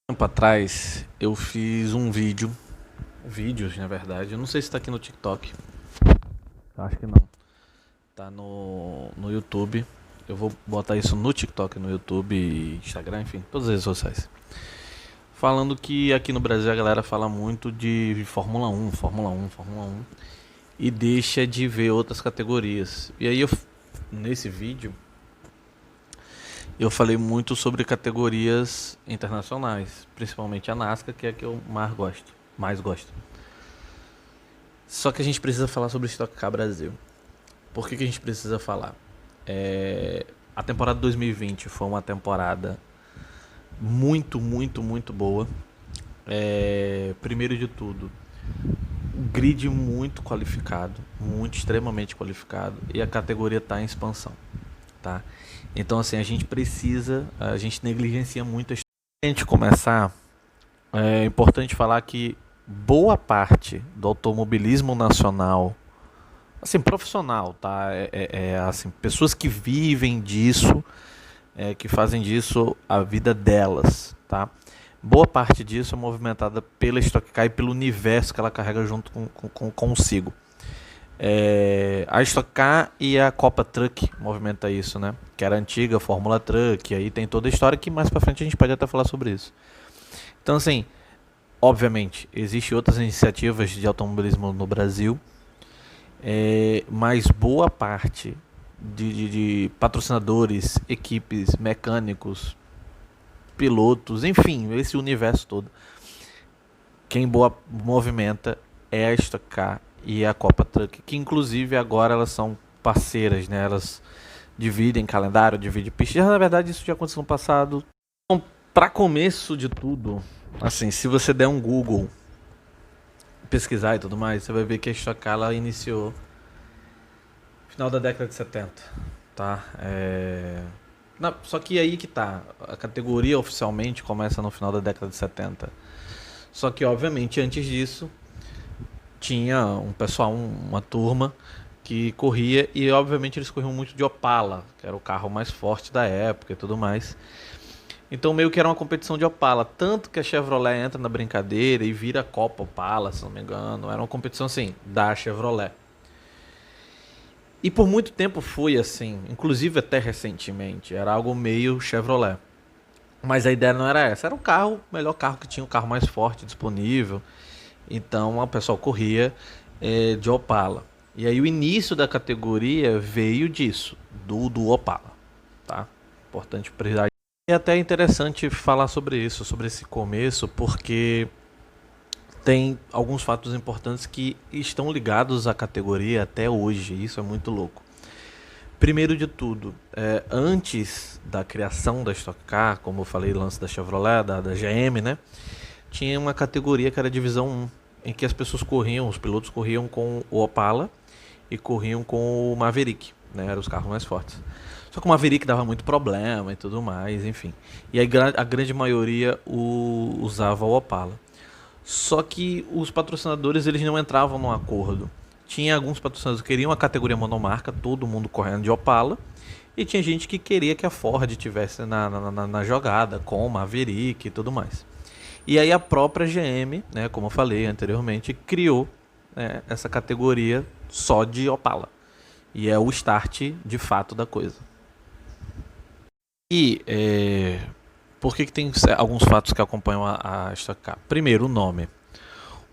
Tempo atrás eu fiz vídeos na verdade, eu não sei se tá aqui no TikTok, eu acho que não, tá no YouTube, eu vou botar isso no TikTok, no YouTube, Instagram, enfim, todas as redes sociais, falando que aqui no Brasil a galera fala muito de Fórmula 1, Fórmula 1, Fórmula 1 e deixa de ver outras categorias, e aí nesse vídeo eu falei muito sobre categorias internacionais, principalmente a NASCAR, que é a que eu mais gosto. Só que a gente precisa falar sobre o Stock Car Brasil. Por que a gente precisa falar? A temporada 2020 foi uma temporada muito boa. Primeiro de tudo, grid muito qualificado, muito extremamente qualificado, e a categoria está em expansão, tá? Então assim, a gente negligencia muito. Antes de a gente começar, é importante falar que boa parte do automobilismo nacional, assim, profissional, tá? Assim, pessoas que vivem disso, que fazem disso a vida delas, tá? Boa parte disso é movimentada pela Stock Car e pelo universo que ela carrega junto consigo. A Stock Car e a Copa Truck movimenta isso, né? Que era a antiga Fórmula Truck, aí tem toda a história que mais pra frente a gente pode até falar sobre isso. Então, assim, obviamente, existem outras iniciativas de automobilismo no Brasil, mas boa parte de patrocinadores, equipes, mecânicos, pilotos, enfim, esse universo todo, quem movimenta é a Stock Car e a Copa Truck, que inclusive agora elas são parceiras, né? Elas dividem calendário, dividem pista. Na verdade, isso já aconteceu no passado. Então, para começo de tudo, assim, se você der um Google, pesquisar e tudo mais, você vai ver que a Stock Car ela iniciou no final da década de 70, tá? Só que aí que tá, a categoria oficialmente começa no final da década de 70. Só que, obviamente, antes disso, tinha um pessoal, uma turma que corria e, obviamente, eles corriam muito de Opala, que era o carro mais forte da época e tudo mais. Então, meio que era uma competição de Opala. Tanto que a Chevrolet entra na brincadeira e vira Copa Opala, se não me engano. Era uma competição, assim, da Chevrolet. E por muito tempo foi assim, inclusive até recentemente. Era algo meio Chevrolet. Mas a ideia não era essa. Era um carro, o melhor carro que tinha, o carro mais forte disponível. Então a pessoa corria de Opala. E aí o início da categoria veio disso, do Opala, tá? Importante precisar. E até é interessante falar sobre isso, sobre esse começo, porque tem alguns fatos importantes que estão ligados à categoria até hoje. Isso é muito louco. Primeiro de tudo, antes da criação da Stock Car, como eu falei, lance da Chevrolet, da GM, né? Tinha uma categoria que era a divisão 1, em que as pessoas corriam, os pilotos corriam com o Opala e corriam com o Maverick, né? Eram os carros mais fortes. Só que o Maverick dava muito problema e tudo mais, enfim. E a grande maioria usava o Opala. Só que os patrocinadores eles não entravam num acordo. Tinha alguns patrocinadores que queriam a categoria monomarca, todo mundo correndo de Opala. E tinha gente que queria que a Ford tivesse na jogada, com o Maverick e tudo mais. E aí a própria GM, né, como eu falei anteriormente, criou, né, essa categoria só de Opala. E é o start de fato da coisa. E por que tem alguns fatos que acompanham a Stock Car? Primeiro, o nome.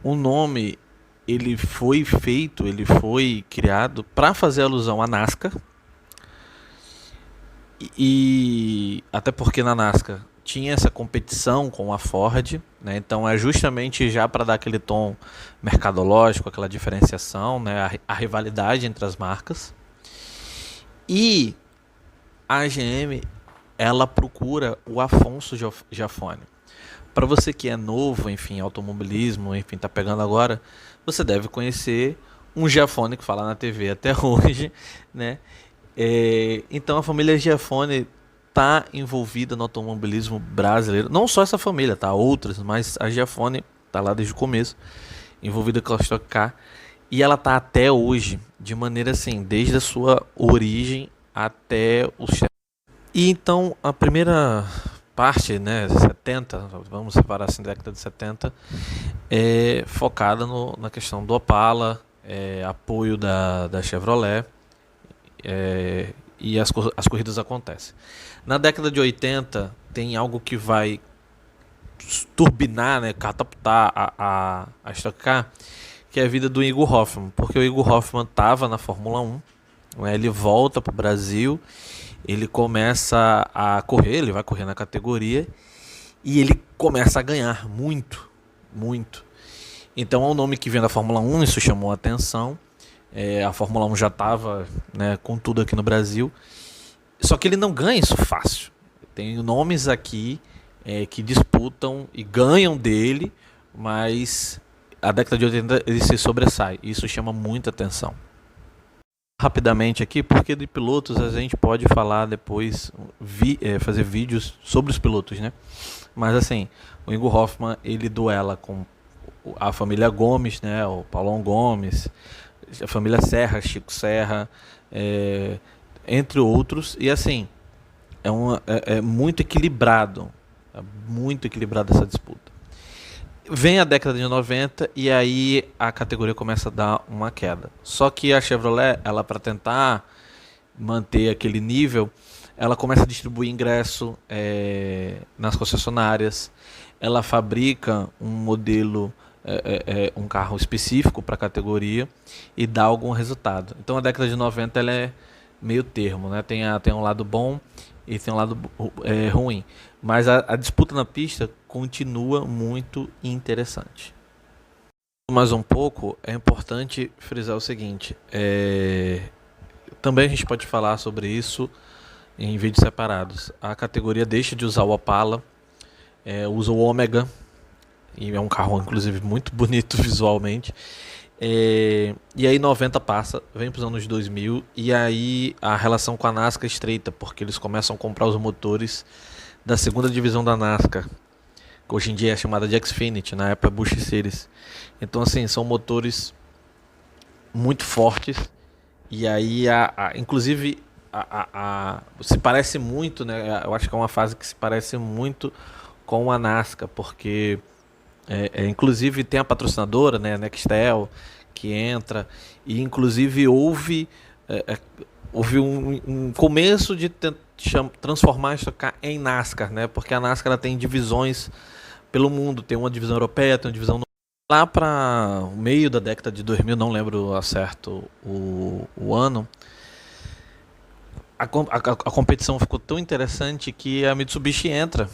O nome ele foi feito, ele foi criado para fazer alusão à NASCAR. E até porque na NASCAR tinha essa competição com a Ford, né? Então é justamente já para dar aquele tom mercadológico, aquela diferenciação, né? A rivalidade entre as marcas. E a GM ela procura o Afonso Giafone. Para você que é novo, enfim, automobilismo, enfim, tá pegando agora, você deve conhecer um Giafone que fala na TV até hoje, né? Então a família Giafone tá envolvida no automobilismo brasileiro. Não só essa família, tá? Outras, mas a Giafone tá lá desde o começo, envolvida com a Stock Car. E ela tá até hoje, de maneira assim, desde a sua origem até o. E então a primeira parte, né, 70, vamos separar assim, década de 70, é focada na questão do Opala, apoio da Chevrolet, e as corridas acontecem. Na década de 80 tem algo que vai turbinar, né, catapultar a Stock Car, que é a vida do Igor Hoffmann, porque o Igor Hoffmann estava na Fórmula 1, né, ele volta para o Brasil, ele começa a correr, ele vai correr na categoria e ele começa a ganhar muito, muito. Então é um nome que vem da Fórmula 1, isso chamou a atenção. A Fórmula 1 já estava, né, com tudo aqui no Brasil, só que ele não ganha isso fácil. Tem nomes aqui que disputam e ganham dele, mas a década de 80 ele se sobressai. Isso chama muita atenção. Rapidamente aqui, porque de pilotos a gente pode falar depois, fazer vídeos sobre os pilotos, né? Mas assim, o Igor Hoffmann ele duela com a família Gomes, né? O Paulão Gomes, a família Serra, Chico Serra, entre outros, e assim é muito equilibrado, essa disputa. Vem a década de 90 e aí a categoria começa a dar uma queda. Só que a Chevrolet, ela para tentar manter aquele nível, ela começa a distribuir ingresso nas concessionárias. Ela fabrica um modelo, um carro específico para a categoria e dá algum resultado. Então a década de 90 ela é meio termo, né? Tem um lado bom e tem um lado ruim. Mas a disputa na pista continua muito interessante. Mais um pouco, é importante frisar o seguinte, também a gente pode falar sobre isso em vídeos separados. A categoria deixa de usar o Opala, usa o Ômega, e é um carro inclusive muito bonito visualmente. E aí 90 passa, vem para os anos 2000 e aí a relação com a NASCAR estreita, porque eles começam a comprar os motores da segunda divisão da NASCAR, que hoje em dia é chamada de Xfinity, na época Busch Series. Então assim, são motores muito fortes e aí inclusive se parece muito, né? Eu acho que é uma fase que se parece muito com a NASCAR, porque inclusive tem a patrocinadora, né, a Nextel, que entra, e inclusive houve um começo de transformar isso em NASCAR, né, porque a NASCAR ela tem divisões pelo mundo, tem uma divisão europeia, tem uma divisão lá para o meio da década de 2000, não lembro a certo o ano. A competição ficou tão interessante que a Mitsubishi entra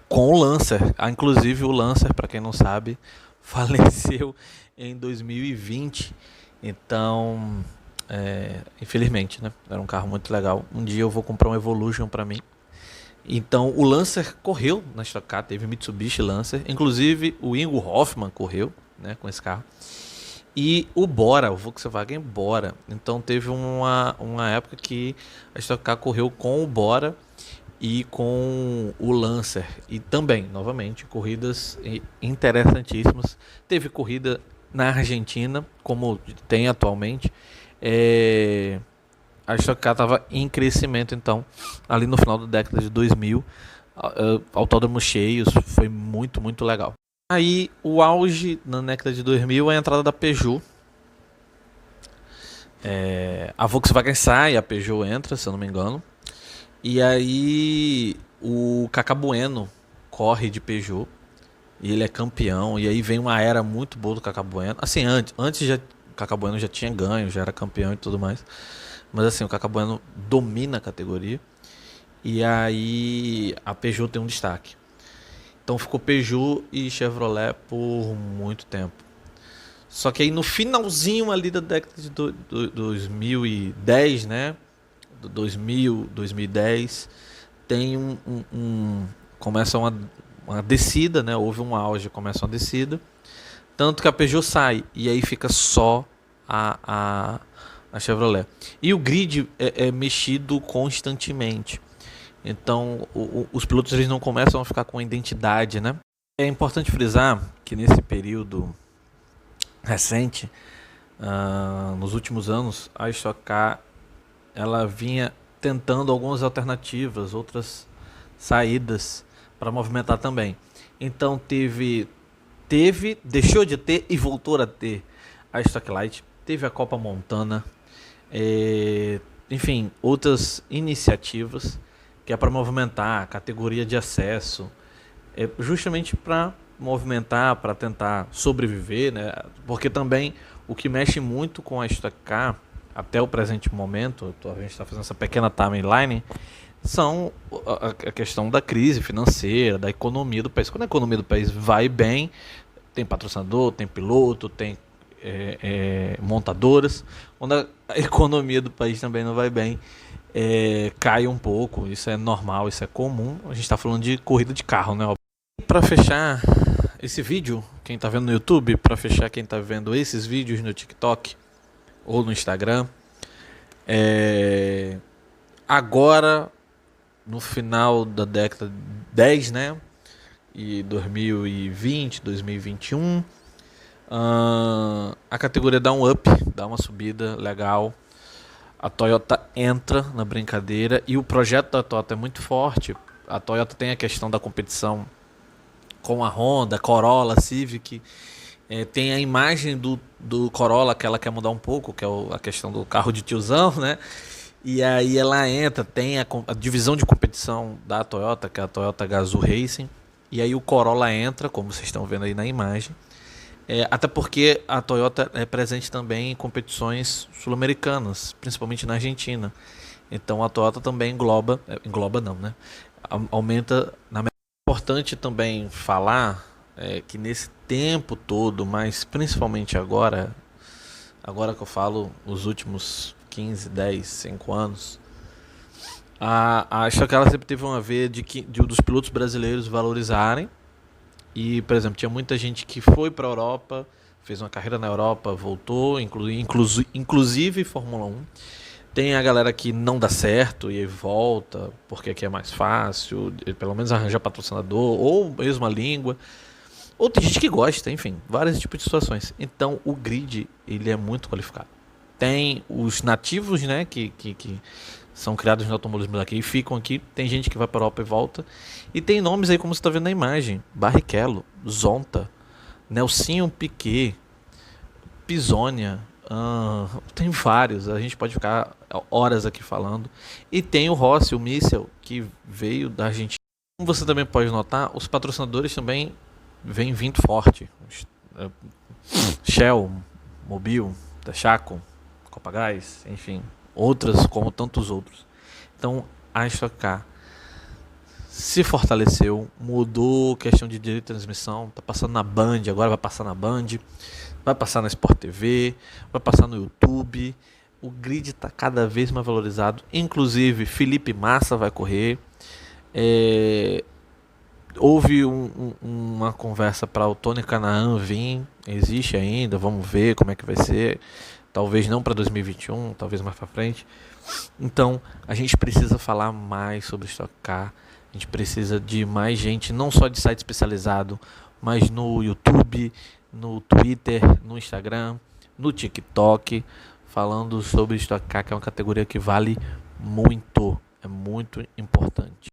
com o Lancer. Inclusive o Lancer, para quem não sabe, faleceu em 2020. Então, infelizmente, né? Era um carro muito legal. Um dia eu vou comprar um Evolution para mim. Então o Lancer correu na Stock Car, teve Mitsubishi Lancer. Inclusive o Igor Hoffmann correu, né, com esse carro. E o Bora, o Volkswagen Bora. Então teve uma época que a Stock Car correu com o Bora e com o Lancer, e também, novamente, corridas interessantíssimas. Teve corrida na Argentina, como tem atualmente. A Stock Car estava em crescimento, então, ali no final da década de 2000, autódromos cheios, foi muito, muito legal. Aí, o auge na década de 2000 é a entrada da Peugeot. A Volkswagen sai, a Peugeot entra, se eu não me engano. E aí o Cacá Bueno corre de Peugeot e ele é campeão. E aí vem uma era muito boa do Cacá Bueno. Assim, antes já, o Cacá Bueno já tinha ganho, já era campeão e tudo mais. Mas assim, o Cacá Bueno domina a categoria. E aí a Peugeot tem um destaque. Então ficou Peugeot e Chevrolet por muito tempo. Só que aí no finalzinho ali da década de 2010, né? 2000, 2010, tem começa uma descida, né? Houve um auge, começa uma descida, tanto que a Peugeot sai e aí fica só a Chevrolet. E o grid é mexido constantemente. Então os pilotos eles não começam a ficar com a identidade, né? É importante frisar que nesse período recente, nos últimos anos, a Stock Car ela vinha tentando algumas alternativas, outras saídas para movimentar também. Então deixou de ter e voltou a ter a Stocklight, teve a Copa Montana, enfim, outras iniciativas que é para movimentar a categoria de acesso, justamente para movimentar, para tentar sobreviver, né? Porque também o que mexe muito com a Stock Car até o presente momento, a gente está fazendo essa pequena timeline, são a questão da crise financeira, da economia do país. Quando a economia do país vai bem, tem patrocinador, tem piloto, tem montadoras. Quando a economia do país também não vai bem, cai um pouco. Isso é normal, isso é comum. A gente está falando de corrida de carro, né? Para fechar esse vídeo, quem está vendo no YouTube, para fechar quem está vendo esses vídeos no TikTok ou no Instagram, agora no final da década 10, né? E 2020, 2021, a categoria dá um up, dá uma subida legal. A Toyota entra na brincadeira e o projeto da Toyota é muito forte. A Toyota tem a questão da competição com a Honda, Corolla, Civic. Tem a imagem do Corolla que ela quer mudar um pouco, que é a questão do carro de tiozão, né? E aí ela entra, tem a divisão de competição da Toyota, que é a Toyota Gazoo Racing. E aí o Corolla entra, como vocês estão vendo aí na imagem. Até porque a Toyota é presente também em competições sul-americanas, principalmente na Argentina. Então a Toyota também engloba não, né? Aumenta. É importante também falar que nesse tempo todo, mas principalmente agora que eu falo os últimos 15, 10, 5 anos, acho que ela sempre teve uma veia dos pilotos brasileiros valorizarem. E, por exemplo, tinha muita gente que foi para a Europa, fez uma carreira na Europa, voltou, inclusive Fórmula 1. Tem a galera que não dá certo e volta, porque aqui é mais fácil, pelo menos arranjar patrocinador, ou mesmo a língua. Ou tem gente que gosta, enfim, vários tipos de situações. Então, o grid, ele é muito qualificado. Tem os nativos, né, que são criados no automobilismo daqui e ficam aqui. Tem gente que vai para a Europa e volta. E tem nomes aí, como você está vendo na imagem: Barrichello, Zonta, Nelsinho Piquet, Pisonia. Tem vários, a gente pode ficar horas aqui falando. E tem o Rossi, o Michel, que veio da Argentina. Como você também pode notar, os patrocinadores também vêm vindo forte. Shell, Mobil, Texaco, Copagás, enfim, outras como tantos outros. Então a Stock Car se fortaleceu, mudou questão de direito de transmissão, tá passando na Band, agora vai passar na Band, vai passar na Sport TV, vai passar no YouTube. O grid está cada vez mais valorizado, inclusive Felipe Massa vai correr. Houve uma conversa para o Tony Kanaan vir, existe ainda, vamos ver como é que vai ser. Talvez não para 2021, talvez mais para frente. Então, a gente precisa falar mais sobre Stock Car. A gente precisa de mais gente, não só de site especializado, mas no YouTube, no Twitter, no Instagram, no TikTok, falando sobre Stock Car, que é uma categoria que vale muito, é muito importante.